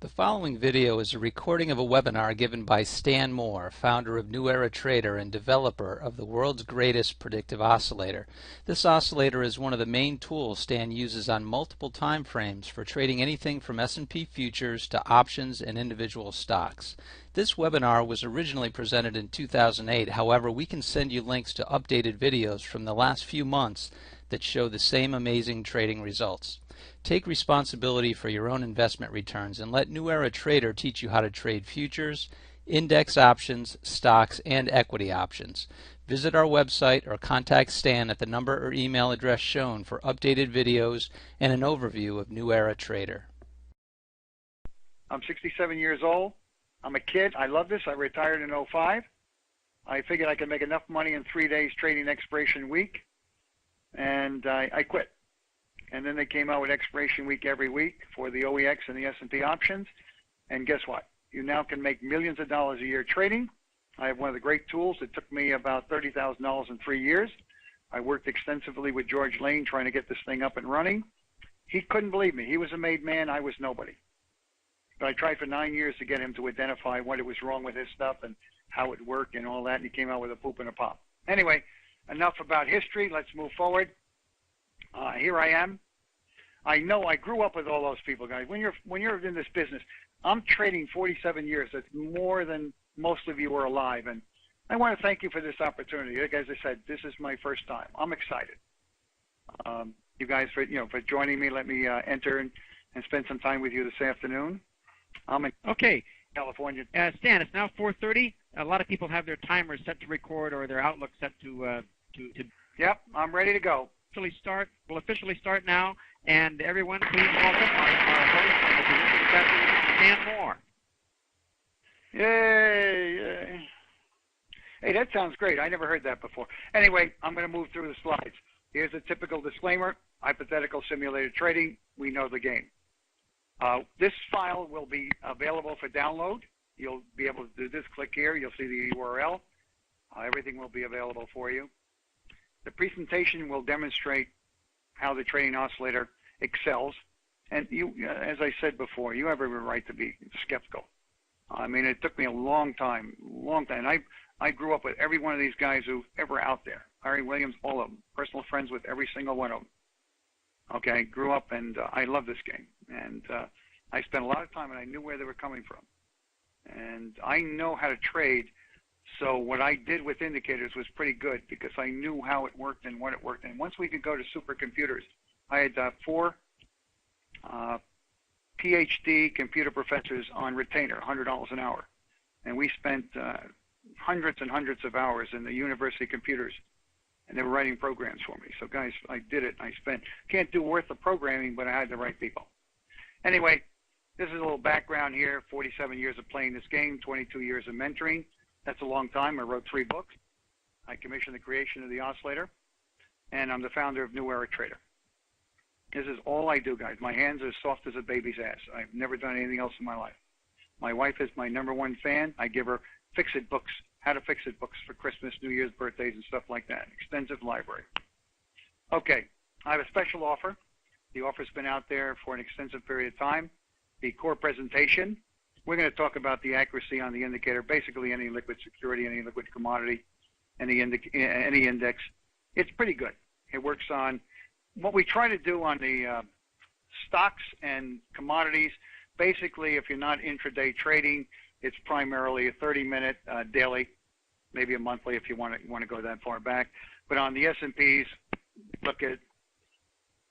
The following video is a recording of a webinar given by Stan Moore, founder of New Era Trader and developer of the world's greatest predictive oscillator. This oscillator is one of the main tools Stan uses on multiple time frames for trading anything from S&P futures to options and individual stocks. This webinar was originally presented in 2008. However, we can send you links to updated videos from the last few months that show the same amazing trading results. Take responsibility for your own investment returns and let New Era Trader teach you how to trade futures, index options, stocks, and equity options. Visit our website or contact Stan at the number or email address shown for updated videos and an overview of New Era Trader. I'm 67 years old. I'm a kid. I love this. I retired in '05. I figured I could make enough money in 3 days trading expiration week, and I quit. And then they came out with expiration week every week for the OEX and the S&P options. And guess what? You now can make millions of dollars a year trading. I have one of the great tools. It took me about $30,000 in 3 years. I worked extensively with George Lane trying to get this thing up and running. He couldn't believe me. He was a made man. I was nobody. But I tried for 9 years to get him to identify what was wrong with his stuff and how it worked and all that. And he came out with a poop and a pop. Anyway, enough about history. Let's move forward. Here I am. I know I grew up with all those people, guys. When you're in this business, I'm trading 47 years. That's more than most of you are alive. And I want to thank you for this opportunity. Like as I said, this is my first time. I'm excited. You guys for joining me. Let me enter and spend some time with you this afternoon. I'm in California. Stan, it's now 4:30. A lot of people have their timers set to record or their Outlook set to. Yep, I'm ready to go. We'll officially start now, and everyone, please welcome our host and the position specialist, Stan Moore. Yay! Hey, that sounds great. I never heard that before. Anyway, I'm going to move through the slides. Here's a typical disclaimer: hypothetical simulated trading. We know the game. This file will be available for download. You'll be able to do this. Click here. You'll see the URL. Everything will be available for you. The presentation will demonstrate how the trading oscillator excels. And you, as I said before, you have every right to be skeptical. I mean, it took me a long time. I grew up with every one of these guys who ever out there. Larry Williams, all of them. Personal friends with every single one of them. Okay, grew up, and I love this game. And I spent a lot of time, and I knew where they were coming from. And I know how to trade. So what I did with indicators was pretty good because I knew how it worked and what it worked. And once we could go to supercomputers, I had 4 PhD computer professors on retainer, $100 an hour. And we spent hundreds and hundreds of hours in the university computers, and they were writing programs for me. So guys, I did it. Can't do worth of programming, but I had the right people. Anyway, this is a little background here. 47 years of playing this game, 22 years of mentoring. That's a long time. I wrote 3 books. I commissioned the creation of the oscillator, and I'm the founder of New Era Trader. This is all I do, guys. My hands are as soft as a baby's ass. I've never done anything else in my life. My wife is my #1 fan. I give her fix-it books, how to fix it books for Christmas, New Year's, birthdays, and stuff like that. Extensive library. Okay, I have a special offer. The offer's been out there for an extensive period of time. The core presentation. We're going to talk about the accuracy on the indicator, basically any liquid security, any liquid commodity, any index. It's pretty good. It works on what we try to do on the stocks and commodities. Basically, if you're not intraday trading, it's primarily a 30-minute daily, maybe a monthly if you want to go that far back. But on the S&Ps, look at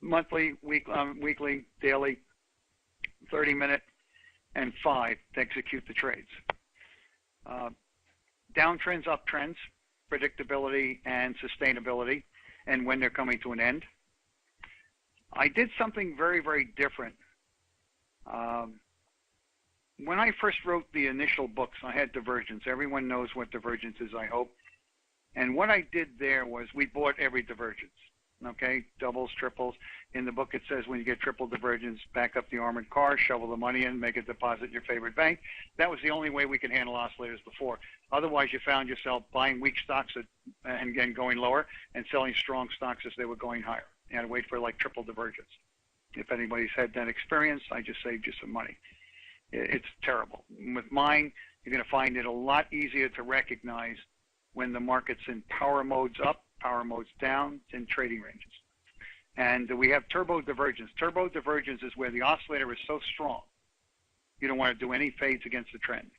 monthly, weekly, daily, 30-minute. And 5 to execute the trades. Downtrends, uptrends, predictability, and sustainability, and when they're coming to an end. I did something very, very different. When I first wrote the initial books, I had divergence. Everyone knows what divergence is, I hope. And what I did there was we bought every divergence. Okay, doubles, triples. In the book it says when you get triple divergence, back up the armored car, shovel the money in, make a deposit in your favorite bank. That was the only way we could handle oscillators before. Otherwise, you found yourself buying weak stocks and again going lower and selling strong stocks as they were going higher. You had to wait for like triple divergence. If anybody's had that experience, I just saved you some money. It's terrible. With mine, you're going to find it a lot easier to recognize when the market's in power modes up, power modes down, in trading ranges. And we have turbo divergence. Turbo divergence is where the oscillator is so strong, you don't want to do any fades against the trend.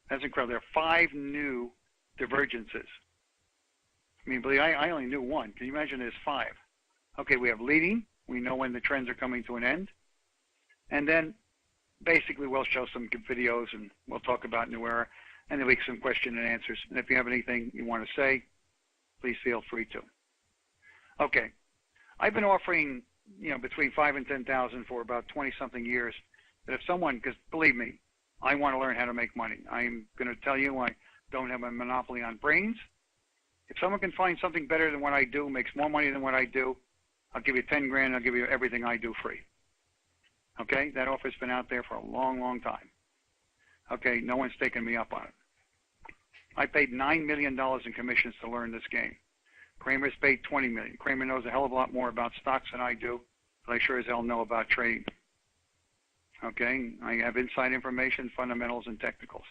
That's incredible. There are 5 new divergences. I mean, believe I only knew 1. Can you imagine there's 5? Okay, we have leading. We know when the trends are coming to an end. And then basically we'll show some videos and we'll talk about New Era, and there'll be some question and answers. And if you have anything you want to say, please feel free to. Okay, I've been offering, between 5,000 and 10,000 for about 20-something years. That if someone, because believe me, I want to learn how to make money. I'm going to tell you I don't have a monopoly on brains. If someone can find something better than what I do, makes more money than what I do, I'll give you 10 grand. I'll give you everything I do free. Okay, that offer's been out there for a long, long time. Okay, no one's taken me up on it. I paid $9 million in commissions to learn this game. Kramer's paid $20 million. Kramer knows a hell of a lot more about stocks than I do, but I sure as hell know about trading. Okay, I have inside information, fundamentals, and technicals.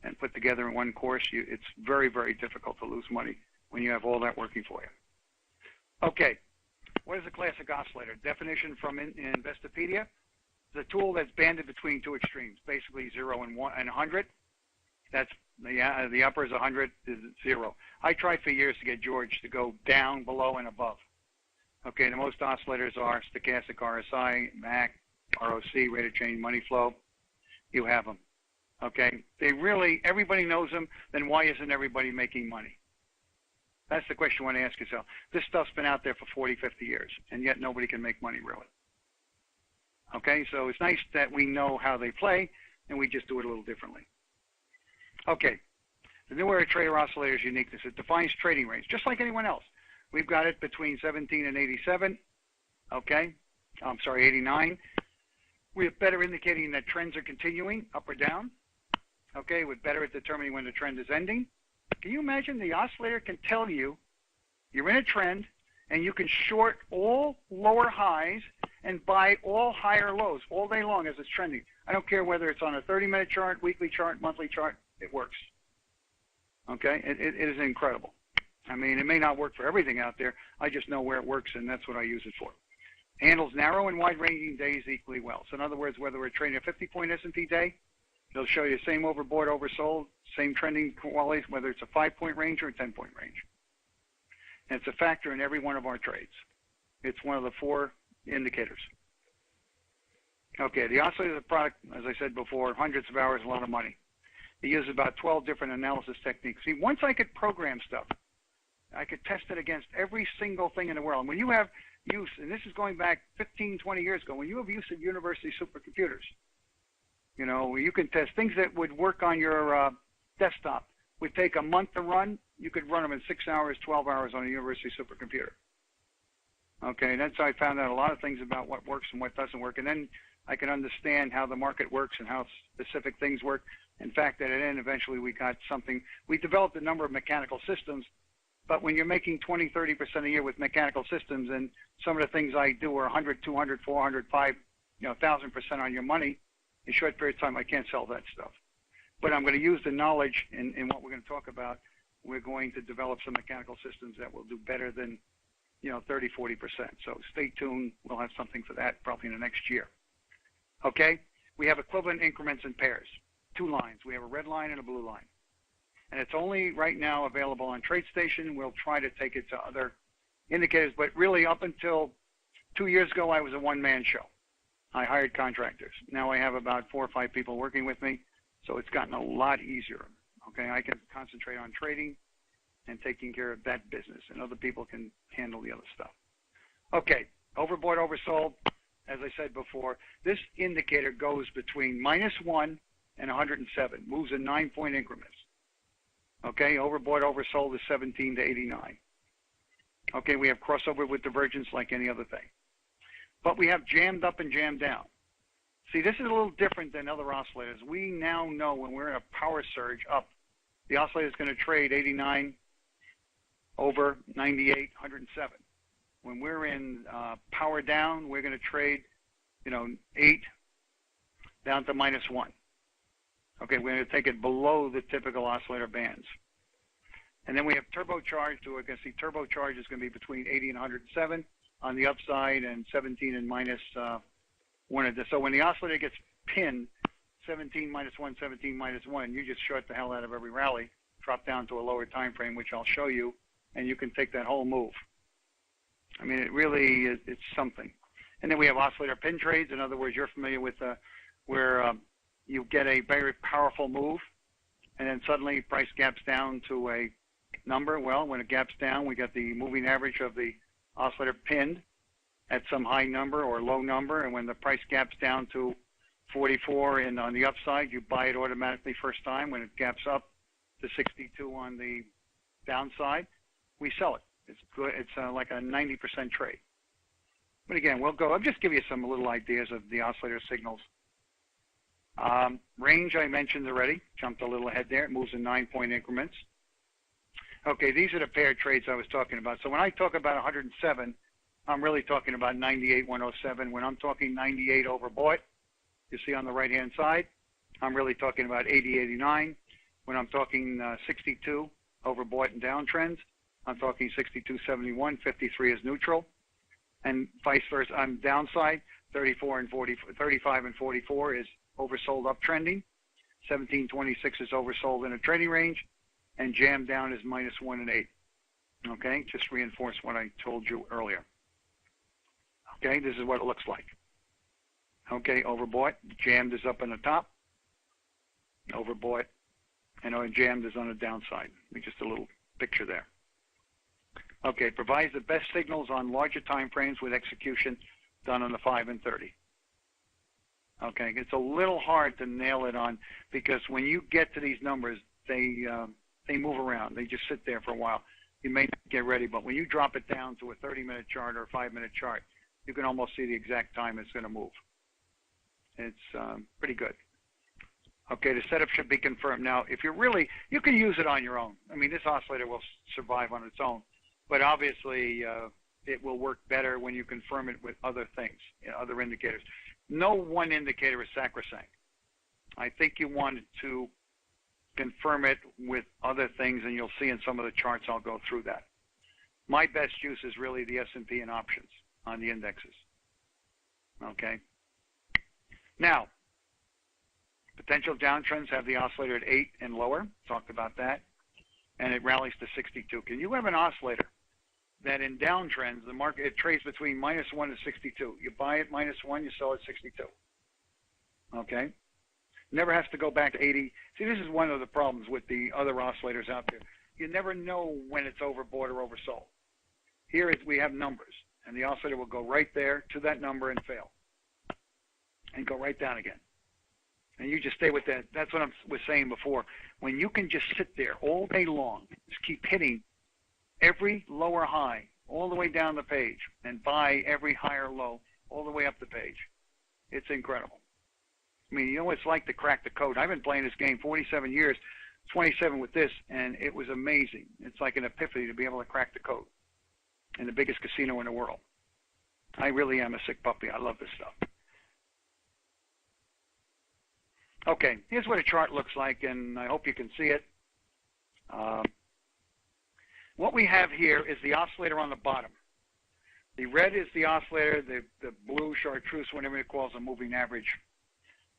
And put together in one course, it's very, very difficult to lose money when you have all that working for you. Okay, what is a classic oscillator? Definition from Investopedia. It's a tool that's banded between 2 extremes, basically 0 and 100. That's the upper is 100, is 0. I tried for years to get George to go down, below, and above. Okay, the most oscillators are stochastic RSI, MAC, ROC, rate of change, money flow. You have them. Okay, everybody knows them. Then why isn't everybody making money? That's the question you want to ask yourself. This stuff's been out there for 40, 50 years, and yet nobody can make money really. Okay, so it's nice that we know how they play, and we just do it a little differently. Okay, the New Era Trader Oscillator's uniqueness. It defines trading range, just like anyone else. We've got it between 17 and 87. Okay, I'm sorry, 89. We have better indicating that trends are continuing, up or down. Okay, we're better at determining when the trend is ending. Can you imagine the oscillator can tell you you're in a trend, and you can short all lower highs and buy all higher lows all day long as it's trending. I don't care whether it's on a 30-minute chart, weekly chart, monthly chart, it works. Okay, it is incredible. I mean, it may not work for everything out there. I just know where it works, and that's what I use it for. Handles narrow and wide-ranging days equally well. So in other words, whether we're trading a 50-point S&P day, it'll show you same overbought, oversold, same trending qualities, whether it's a 5-point range or a 10-point range. And it's a factor in every one of our trades. It's one of the 4 indicators. Okay, the oscillator is a product, as I said before, hundreds of hours, a lot of money. It uses about 12 different analysis techniques. See, once I could program stuff, I could test it against every single thing in the world. And when you have use, and this is going back 15, 20 years ago, when you have use of university supercomputers, you can test things that would work on your desktop, would take a month to run, you could run them in 6 hours, 12 hours on a university supercomputer. Okay, that's how I found out a lot of things about what works and what doesn't work. And then I can understand how the market works and how specific things work. In fact, at the end, eventually we got something. We developed a number of mechanical systems, but when you're making 20, 30% a year with mechanical systems, and some of the things I do are 100, 200, 400, 5, 1,000% on your money, in a short period of time, I can't sell that stuff. But I'm going to use the knowledge in what we're going to talk about. We're going to develop some mechanical systems that will do better than 30, 40%. So stay tuned. We'll have something for that probably in the next year. Okay? We have equivalent increments in pairs. 2 lines. We have a red line and a blue line. And it's only right now available on TradeStation. We'll try to take it to other indicators. But really, up until 2 years ago, I was a one-man show. I hired contractors. Now I have about 4 or 5 people working with me. So it's gotten a lot easier. Okay? I can concentrate on trading and taking care of that business, and other people can handle the other stuff. Okay, overbought, oversold. As I said before, this indicator goes between -1 and 107, moves in 9-point increments. Okay, overbought, oversold is 17 to 89. Okay, we have crossover with divergence like any other thing. But we have jammed up and jammed down. See, this is a little different than other oscillators. We now know when we're in a power surge up, the oscillator is going to trade 89 over 98, 107. When we're in power down, we're going to trade, 8 down to -1. Okay, we're going to take it below the typical oscillator bands. And then we have turbocharged, so we can see turbocharge is going to be between 80 and 107 on the upside and 17 and -1. So when the oscillator gets pinned, 17 -1, 17 -1, you just short the hell out of every rally, drop down to a lower time frame, which I'll show you, and you can take that whole move. I mean, it really is, it's something. And then we have oscillator pin trades. In other words, you're familiar with where you get a very powerful move, and then suddenly price gaps down to a number. Well, when it gaps down, we get the moving average of the oscillator pinned at some high number or low number, and when the price gaps down to 44 and on the upside, you buy it automatically first time. When it gaps up to 62 on the downside, we sell it. It's good. It's like a 90% trade. But again, I'll just give you some little ideas of the oscillator signals. Range I mentioned already, jumped a little ahead there. It moves in 9-point increments. Okay, these are the paired trades I was talking about. So when I talk about 107, I'm really talking about 98, 107. When I'm talking 98 overbought, you see on the right-hand side, I'm really talking about 80, 89. When I'm talking 62 overbought and downtrends, I'm talking 62, 71. 53 is neutral. And vice versa, I'm downside. 35 and 44 is oversold uptrending. 1726 is oversold in a trading range, and jam down is -1 and 8. Okay, just reinforce what I told you earlier. Okay, this is what it looks like. Okay, overbought, jammed is up on the top. Overbought, and jammed is on the downside. Just a little picture there. Okay, provides the best signals on larger time frames with execution done on the 5 and 30. Okay, it's a little hard to nail it on because when you get to these numbers, they move around. They just sit there for a while. You may not get ready, but when you drop it down to a 30-minute chart or a 5-minute chart, you can almost see the exact time it's going to move. It's pretty good. Okay, the setup should be confirmed. Now, if you're really, you can use it on your own. I mean, this oscillator will survive on its own, but obviously it will work better when you confirm it with other things, other indicators. No one indicator is sacrosanct. I think you want to confirm it with other things, and you'll see in some of the charts I'll go through that. My best use is really the S&P and options on the indexes. Okay. Now, potential downtrends have the oscillator at 8 and lower. Talked about that. And it rallies to 62. Can you have an oscillator that in downtrends, the market, it trades between -1 and 62. You buy it -1, you sell it 62. Okay? Never has to go back to 80. See, this is one of the problems with the other oscillators out there. You never know when it's overbought or oversold. Here we have numbers, and the oscillator will go right there to that number and fail, and go right down again. And you just stay with that. That's what I was saying before. When you can just sit there all day long, just keep hitting every lower high all the way down the page and buy every higher low all the way up the page. It's incredible. I mean, you know what it's like to crack the code. I've been playing this game 47 years, 27 with this, and it was amazing. It's like an epiphany to be able to crack the code in the biggest casino in the world. I really am a sick puppy. I love this stuff. Okay, here's what a chart looks like, and I hope you can see it. What we have here is the oscillator on the bottom. The red is the oscillator, the blue, chartreuse, whatever it calls a moving average.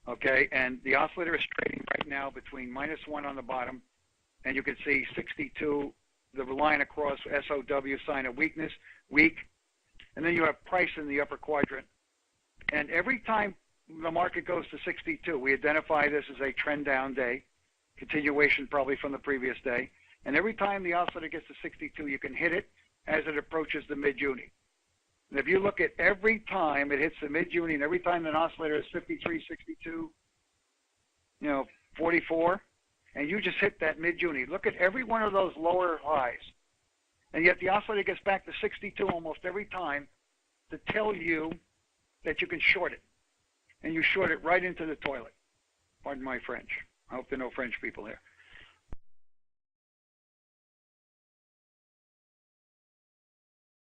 Okay, and the oscillator is trading right now between -1 on the bottom, and you can see 62, the line across, SOW, sign of weakness, weak, and then you have price in the upper quadrant. And every time the market goes to 62, we identify this as a trend down day, continuation probably from the previous day. And every time the oscillator gets to 62, you can hit it as it approaches the mid-uni. And if you look at every time it hits the mid-uni, and every time an oscillator is 53, 62, 44, and you just hit that mid-uni, look at every one of those lower highs. And yet the oscillator gets back to 62 almost every time to tell you that you can short it. And you short it right into the toilet. Pardon my French. I hope there are no French people here.